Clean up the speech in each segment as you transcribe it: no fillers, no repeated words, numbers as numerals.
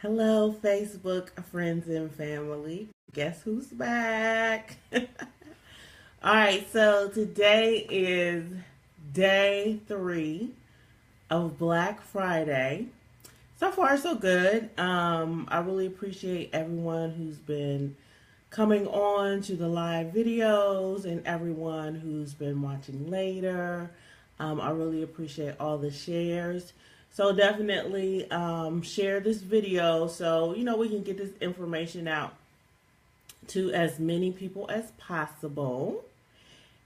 Hello, Facebook friends and family. Guess who's back? All right, so today is day 3 of Black Friday. So far, so good. I really appreciate everyone who's been coming on to the live videos and everyone who's been watching later. I really appreciate all the shares. So definitely share this video so we can get this information out to as many people as possible.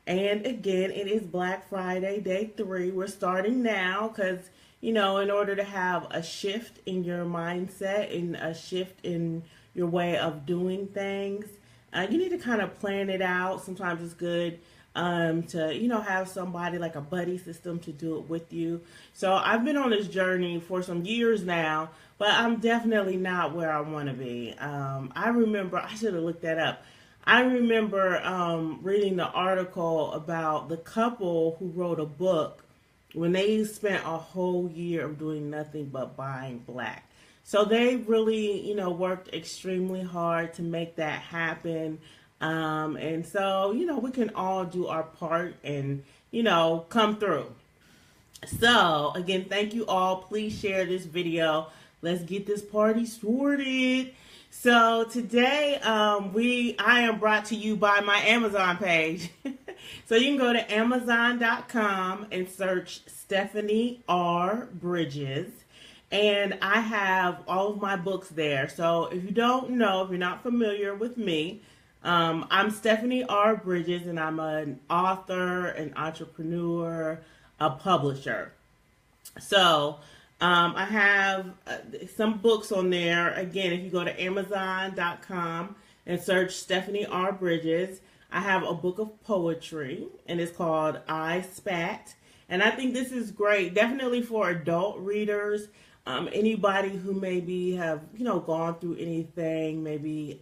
And again, it is Black Friday, day 3. We're starting now because, in order to have a shift in your mindset and a shift in your way of doing things, you need to kind of plan it out. Sometimes it's good to, have somebody like a buddy system to do it with you. So I've been on this journey for some years now, but I'm definitely not where I want to be. I remember, I should have looked that up. I remember reading the article about the couple who wrote a book when they spent a whole year of doing nothing but buying black. So they really, worked extremely hard to make that happen. And so, we can all do our part and, come through. So, again, thank you all. Please share this video. Let's get this party started. So today, I am brought to you by my Amazon page. So you can go to Amazon.com and search Stephanie R. Bridges. And I have all of my books there. So if you don't know, if you're not familiar with me, I'm Stephanie R. Bridges, and I'm an author, an entrepreneur, a publisher. So I have some books on there. Again, if you go to Amazon.com and search Stephanie R. Bridges, I have a book of poetry, and it's called I Spat. And I think this is great, definitely for adult readers. Anybody who maybe have, gone through anything, maybe,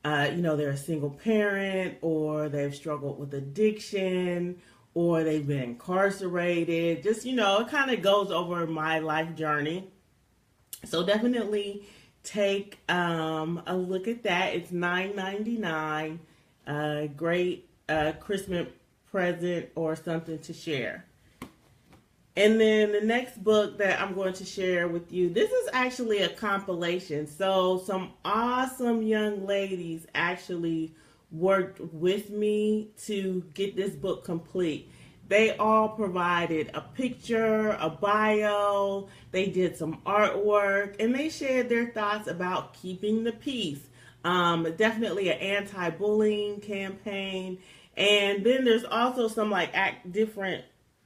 they're a single parent, or they've struggled with addiction, or they've been incarcerated. Just, it kind of goes over my life journey. So definitely take a look at that. It's $9.99. Great Christmas present or something to share. And then the next book that I'm going to share with you, this is actually a compilation. So some awesome young ladies actually worked with me to get this book complete. They all provided a picture, a bio, they did some artwork, and they shared their thoughts about keeping the peace. Definitely an anti-bullying campaign. And then there's also some different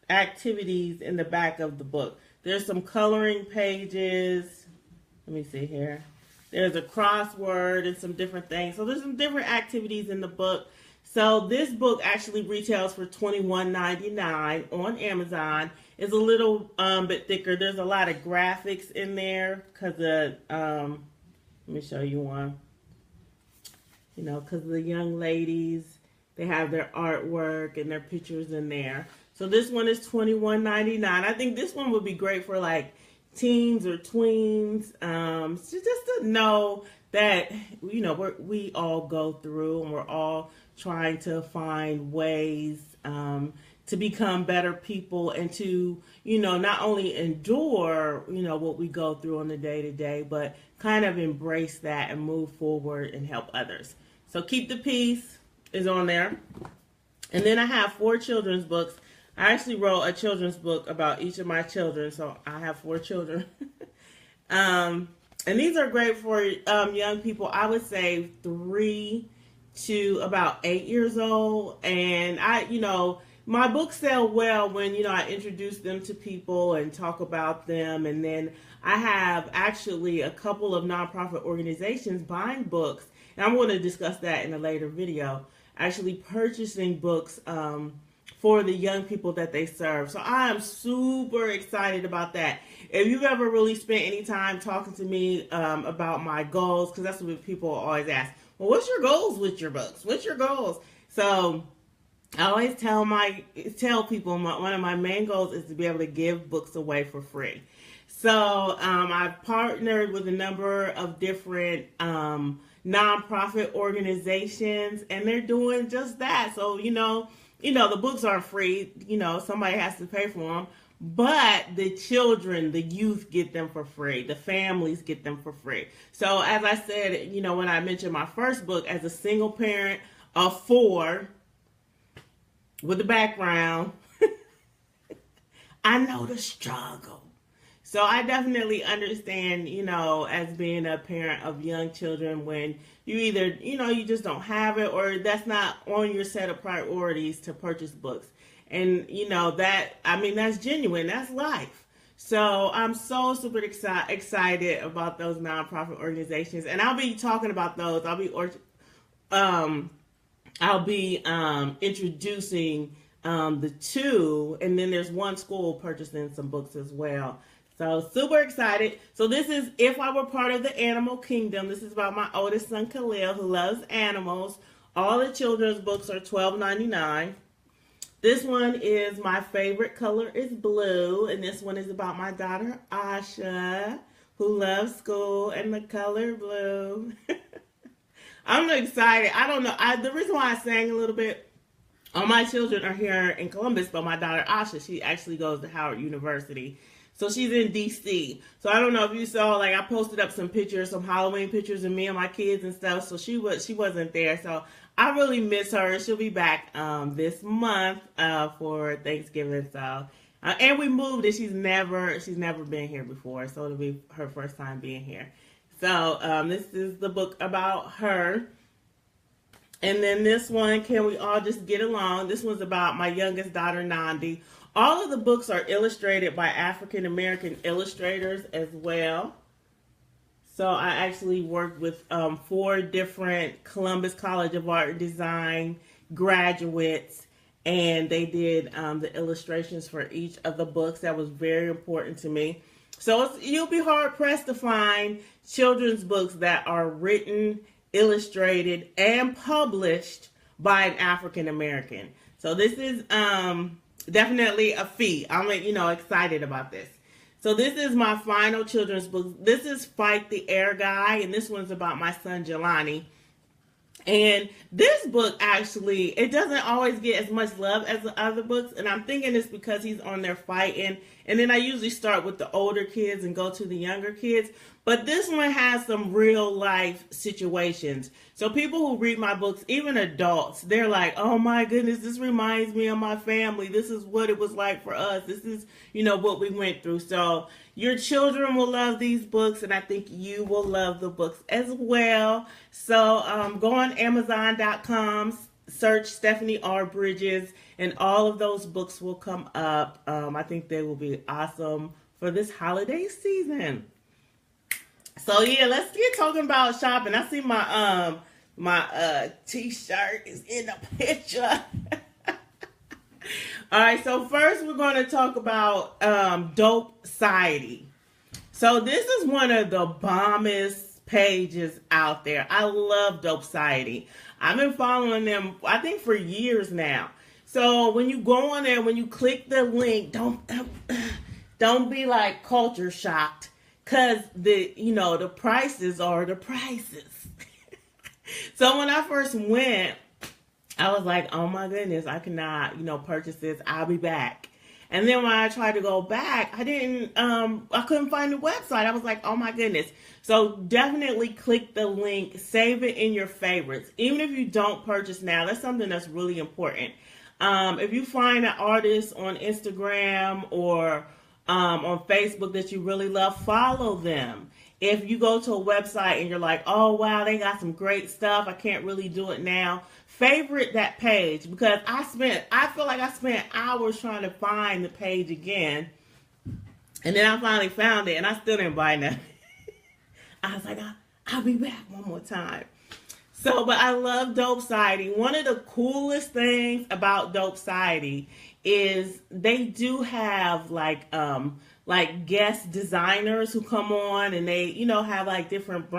activities in the back of the book. There's some coloring pages. Let me see here. There's a crossword and some different things. So there's some different activities in the book. So this book actually retails for $21.99 on Amazon. It's a little bit thicker. There's a lot of graphics in there because let me show you one. Because the young ladies, they have their artwork and their pictures in there. So this one is $21.99. I think this one would be great for teens or tweens, so just to know that we all go through, and we're all trying to find ways to become better people, and to not only endure what we go through on the day-to-day, but kind of embrace that and move forward and help others. So Keep the Peace is on there. And then I have 4 children's books. I actually wrote a children's book about each of my children, so I have 4 children. And these are great for young people. I would say 3 to about 8 years old. And my books sell well when, I introduce them to people and talk about them. And then I have actually a couple of nonprofit organizations buying books. And I'm going to discuss that in a later video. Actually purchasing books for the young people that they serve. So I am super excited about that. If you've ever really spent any time talking to me about my goals, because that's what people always ask, well, what's your goals with your books? What's your goals? So I always tell people one of my main goals is to be able to give books away for free. So I've partnered with a number of different nonprofit organizations, and they're doing just that. So the books aren't free. Somebody has to pay for them, but the children, the youth get them for free. The families get them for free. So as I said, when I mentioned my first book, as a single parent of 4 with a background, I know the struggle. So I definitely understand, as being a parent of young children, when you either, you just don't have it, or that's not on your set of priorities to purchase books. And, that's genuine. That's life. So I'm so super excited about those nonprofit organizations. And I'll be talking about those. I'll be introducing the 2, and then there's one school purchasing some books as well. So super excited. So this is If I Were Part of the Animal Kingdom. This is about my oldest son, Khalil, who loves animals. All the children's books are $12.99. This one is My Favorite Color is Blue. And this one is about my daughter, Asha, who loves school and the color blue. I'm excited. I don't know. The reason why I sang a little bit, all my children are here in Columbus, but my daughter, Asha, she actually goes to Howard University. So she's in D.C. So I don't know if you saw, I posted up some pictures, some Halloween pictures of me and my kids and stuff. So she wasn't there. So I really miss her. She'll be back this month for Thanksgiving. So and we moved, and she's never been here before. So it'll be her first time being here. So this is the book about her. And then this one, Can We All Just Get Along? This one's about my youngest daughter, Nandi. All of the books are illustrated by African American illustrators as well. So I actually worked with 4 different Columbus College of Art and Design graduates, and they did the illustrations for each of the books. That was very important to me. So you'll be hard pressed to find children's books that are written, illustrated, and published by an African American. So this is definitely a feat. I'm excited about this. So this is my final children's book. This is Fight the Air Guy, and this one's about my son Jelani. And this book, actually, it doesn't always get as much love as the other books, and I'm thinking it's because he's on there fighting. And then I usually start with the older kids and go to the younger kids. But this one has some real life situations. So people who read my books, even adults, they're like, oh my goodness, this reminds me of my family. This is what it was like for us. This is, what we went through. So your children will love these books, and I think you will love the books as well. So go on Amazon.com, search Stephanie R. Bridges, and all of those books will come up. I think they will be awesome for this holiday season. So yeah, let's get talking about shopping. I see my t-shirt is in the picture. All right, so first we're going to talk about Dope Society. So this is one of the bombest pages out there. I love Dope Society. I've been following them, I think, for years now. So when you go on there, when you click the link, don't be like culture shocked, because the prices are the prices. So when I first went, I was like, oh my goodness, I cannot, purchase this. I'll be back. And then when I tried to go back, I couldn't find the website. I was like, oh my goodness. So definitely click the link, save it in your favorites. Even if you don't purchase now, that's something that's really important. If you find an artist on Instagram or on Facebook that you really love, follow them. If you go to a website and you're like, oh wow, they got some great stuff, I can't really do it now, favorite that page, because I feel like I spent hours trying to find the page again, and then I finally found it, and I still didn't buy nothing. I was like, I'll be back one more time. So, but I love Dope Society. One of the coolest things about Dope Society is they do have like guest designers who come on, and they, have like different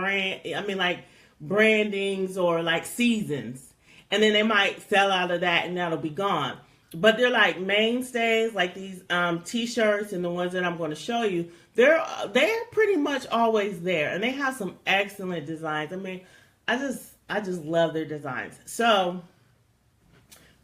brandings or like seasons. And then they might sell out of that and that'll be gone. but they're like mainstays, like these t-shirts and the ones that I'm going to show you. They're pretty much always there, and they have some excellent designs. I mean, I just love their designs. So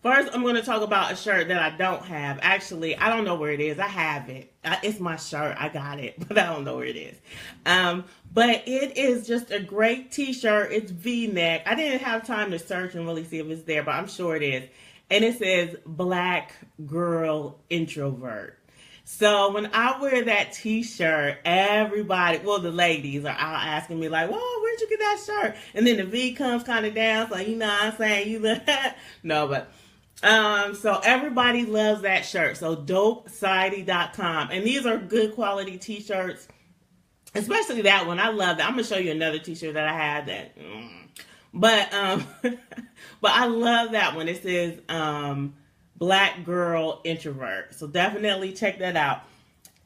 first, I'm going to talk about a shirt that I don't have. Actually, I don't know where it is. I have it. It's my shirt. I got it, but I don't know where it is. But it is just a great t-shirt. It's V-neck. I didn't have time to search and really see if it's there, but I'm sure it is. And it says Black Girl Introvert. So when I wear that t-shirt, everybody, well, the ladies are out asking me like, whoa, where'd you get that shirt? And then the V comes kind of down. So, you know what I'm saying? You look, no, but so everybody loves that shirt. So dopesiety.com. And these are good quality t-shirts, especially that one. I love that. I'm going to show you another t-shirt that I had that, but but I love that one. It says, Black Girl Introvert. So definitely check that out.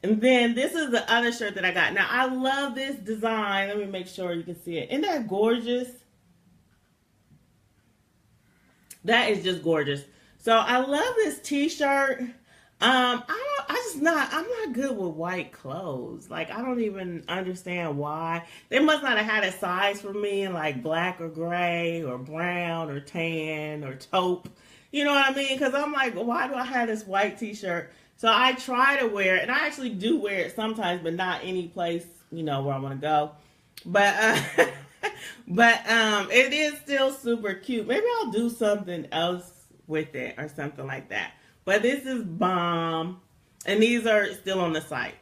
And then this is the other shirt that I got. Now I love this design. Let me make sure you can see it. Isn't that gorgeous? That is just gorgeous. So I love this t-shirt. I'm not good with white clothes. Like, I don't even understand why. They must not have had a size for me in like black or gray or brown or tan or taupe. You know what I mean? Because I'm like, why do I have this white t-shirt? So I try to wear it, and I actually do wear it sometimes, but not any place, you know, where I want to go. But it is still super cute. Maybe I'll do something else with it or something like that. But this is bomb, and these are still on the site.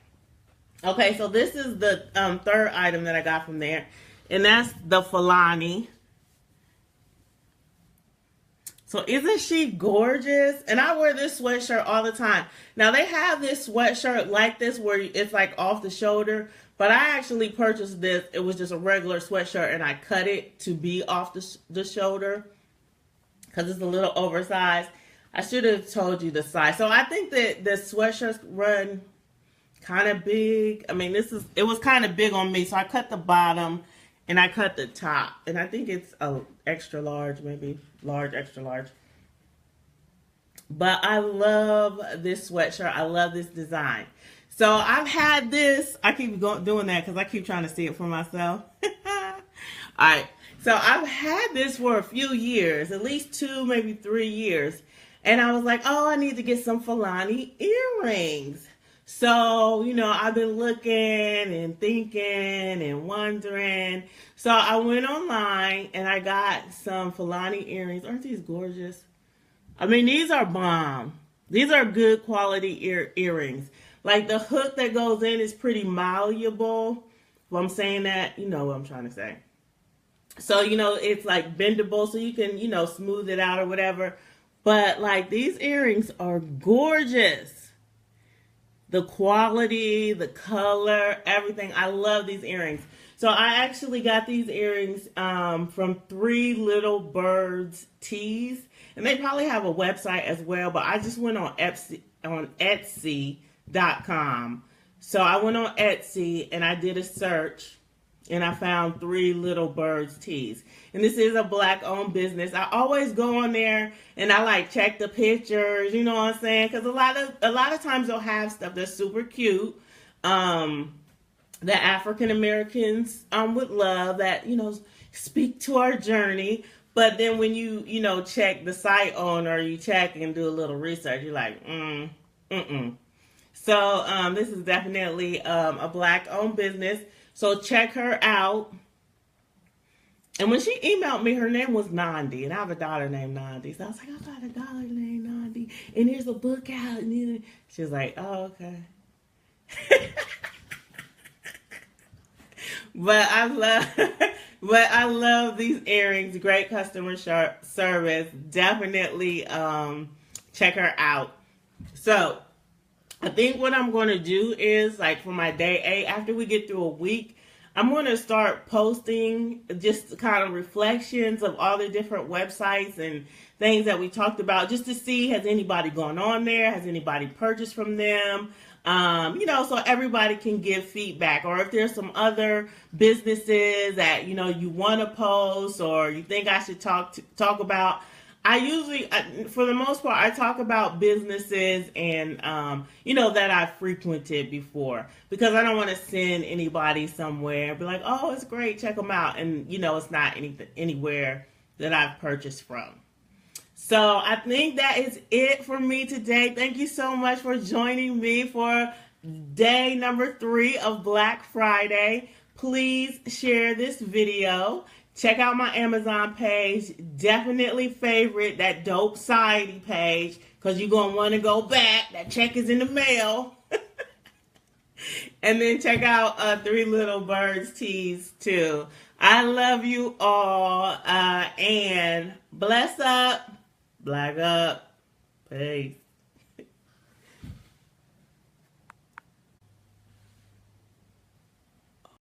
Okay, so this is the third item that I got from there, and that's the Fulani. So isn't she gorgeous? And I wear this sweatshirt all the time. Now they have this sweatshirt like this where it's like off the shoulder, but I actually purchased this. It was just a regular sweatshirt, and I cut it to be off the shoulder because it's a little oversized. I should have told you the size. So I think that the sweatshirts run kind of big. I mean, it was kind of big on me, so I cut the bottom and I cut the top, and I think it's a extra large, maybe large, extra large. But I love this sweatshirt. I love this design. So I've had this. I keep doing that because I keep trying to see it for myself. All right. So I've had this for a few years, at least 2, maybe 3 years. And I was like, oh, I need to get some Fulani earrings. So, you know, I've been looking and thinking and wondering. So I went online and I got some Fulani earrings. Aren't these gorgeous? I mean, these are bomb. These are good quality earrings. Like the hook that goes in is pretty malleable. If I'm saying that, you know what I'm trying to say. So, you know, it's like bendable so you can, you know, smooth it out or whatever. But like these earrings are gorgeous. The quality, the color, everything. I love these earrings. So I actually got these earrings from 3 Little Birds Tees. And they probably have a website as well. But I just went on Etsy.com. So I went on Etsy and I did a search. And I found 3 Little Birds Tees. And this is a Black-owned business. I always go on there and I like check the pictures, you know what I'm saying? Because a lot of times they'll have stuff that's super cute that African Americans would love, that, you know, speak to our journey. But then when you know, check the site on, or you check and do a little research, you're like, So this is definitely a Black-owned business. So check her out. And when she emailed me, her name was Nandi. And I have a daughter named Nandi. So I was like, I've got a daughter named Nandi. And there's a book out. And she was like, oh, okay. But I love these earrings. Great customer service. Definitely check her out. So I think what I'm going to do is, like, for my day 8, after we get through a week, I'm going to start posting just kind of reflections of all the different websites and things that we talked about, just to see, has anybody gone on there? Has anybody purchased from them? You know, so everybody can give feedback. Or if there's some other businesses that, you know, you want to post or you think I should talk about, I usually, for the most part, I talk about businesses and, that I've frequented before because I don't want to send anybody somewhere and be like, oh, it's great, check them out. And, it's not anywhere that I've purchased from. So I think that is it for me today. Thank you so much for joining me for day number 3 of Black Friday. Please share this video. Check out my Amazon page. Definitely favorite that Dope Society page because you're going to want to go back. That check is in the mail. And then check out Three Little Birds Tees too. I love you all. And bless up. Black up. Peace.